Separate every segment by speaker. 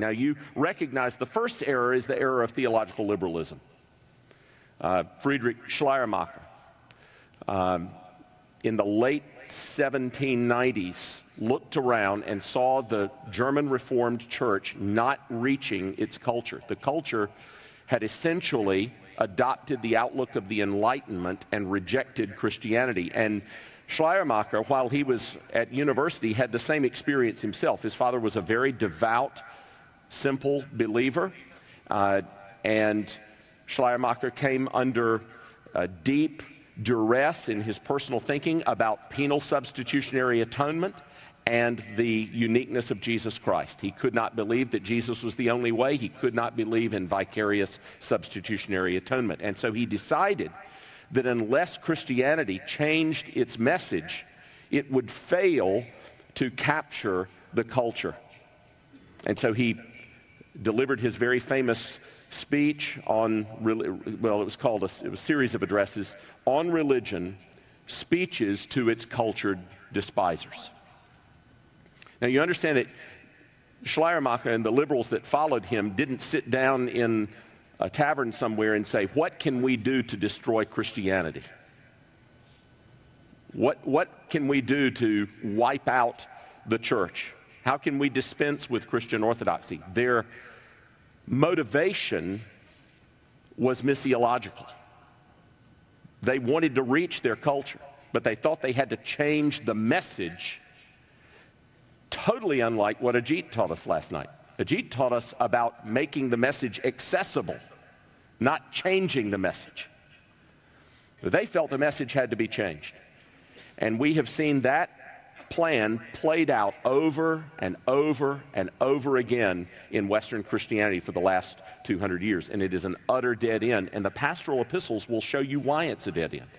Speaker 1: Now, you recognize the first error is the error of theological liberalism. Friedrich Schleiermacher, in the late 1790s, looked around and saw the German Reformed Church not reaching its culture. The culture had essentially adopted the outlook of the Enlightenment and rejected Christianity. And Schleiermacher, while he was at university, had the same experience himself. His father was a very devout, simple believer, and Schleiermacher came under deep duress in his personal thinking about penal substitutionary atonement and the uniqueness of Jesus Christ. He could not believe that Jesus was the only way. He could not believe in vicarious substitutionary atonement. And so he decided that unless Christianity changed its message, it would fail to capture the culture. And so he delivered his very famous speech on, it was a series of addresses on religion, speeches to its cultured despisers. Now you understand that Schleiermacher and the liberals that followed him didn't sit down in a tavern somewhere and say, what can we do to destroy Christianity? What can we do to wipe out the church? How can we dispense with Christian orthodoxy? Their motivation was missiological. They wanted to reach their culture, but they thought they had to change the message, totally unlike what Ajit taught us last night. Ajit taught us about making the message accessible, not changing the message. They felt the message had to be changed. And we have seen that plan played out over and over and over again in Western Christianity for the last 200 years. And it is an utter dead end. And the pastoral epistles will show you why it's a dead end.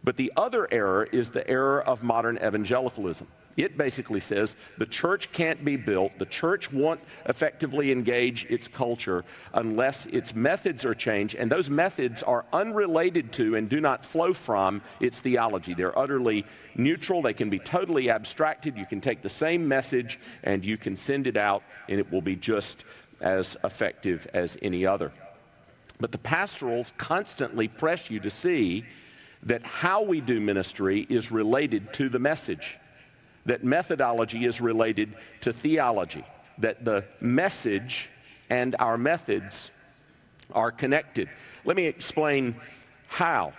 Speaker 1: But the other error is the error of modern evangelicalism. It basically says the church can't be built, the church won't effectively engage its culture unless its methods are changed, and those methods are unrelated to and do not flow from its theology. They're utterly neutral, they can be totally abstracted. You can take the same message and you can send it out and it will be just as effective as any other. But the pastorals constantly press you to see that how we do ministry is related to the message, that methodology is related to theology, that the message and our methods are connected. Let me explain how.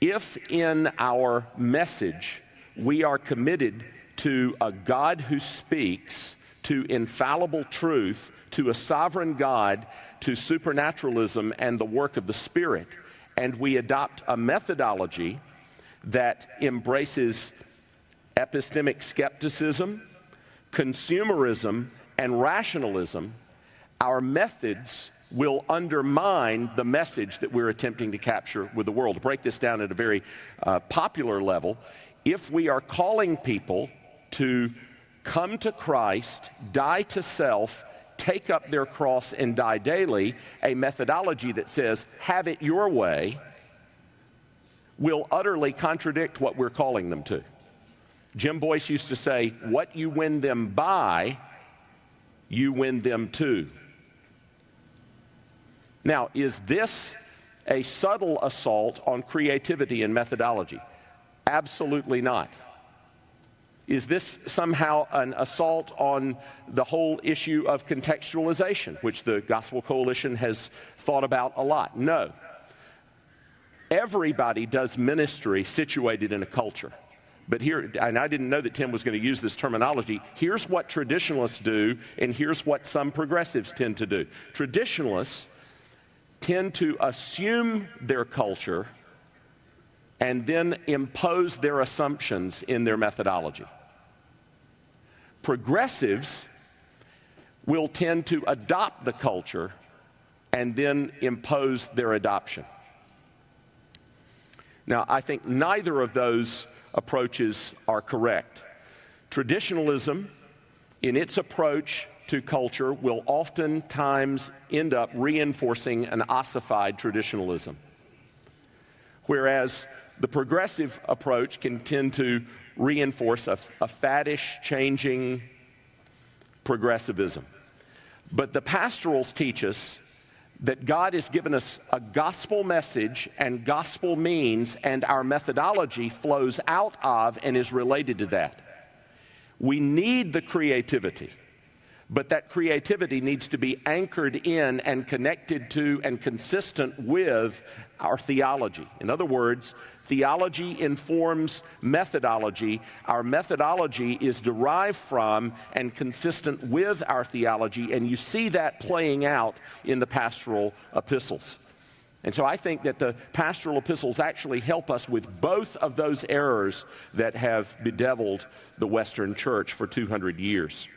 Speaker 1: If in our message we are committed to a God who speaks, to infallible truth, to a sovereign God, to supernaturalism and the work of the Spirit, and we adopt a methodology that embraces epistemic skepticism, consumerism, and rationalism, our methods will undermine the message that we're attempting to capture with the world. To break this down at a very popular level, if we are calling people to come to Christ, die to self, take up their cross and die daily, a methodology that says, have it your way, will utterly contradict what we're calling them to. Jim Boyce used to say, what you win them by, you win them to. Now, is this a subtle assault on creativity and methodology? Absolutely not. Is this somehow an assault on the whole issue of contextualization, which the Gospel Coalition has thought about a lot? No. Everybody does ministry situated in a culture. But here, and I didn't know that Tim was going to use this terminology, here's what traditionalists do, and here's what some progressives tend to do. Traditionalists tend to assume their culture and then impose their assumptions in their methodology. Progressives will tend to adopt the culture and then impose their adoption. Now, I think neither of those approaches are correct. Traditionalism, in its approach to culture, will oftentimes end up reinforcing an ossified traditionalism, whereas the progressive approach can tend to reinforce a faddish, changing, progressivism. But the pastorals teach us that God has given us a gospel message and gospel means, and our methodology flows out of and is related to that. We need the creativity, but that creativity needs to be anchored in and connected to and consistent with our theology. In other words, theology informs methodology. Our methodology is derived from and consistent with our theology, and you see that playing out in the pastoral epistles. And so I think that the pastoral epistles actually help us with both of those errors that have bedeviled the Western church for 200 years.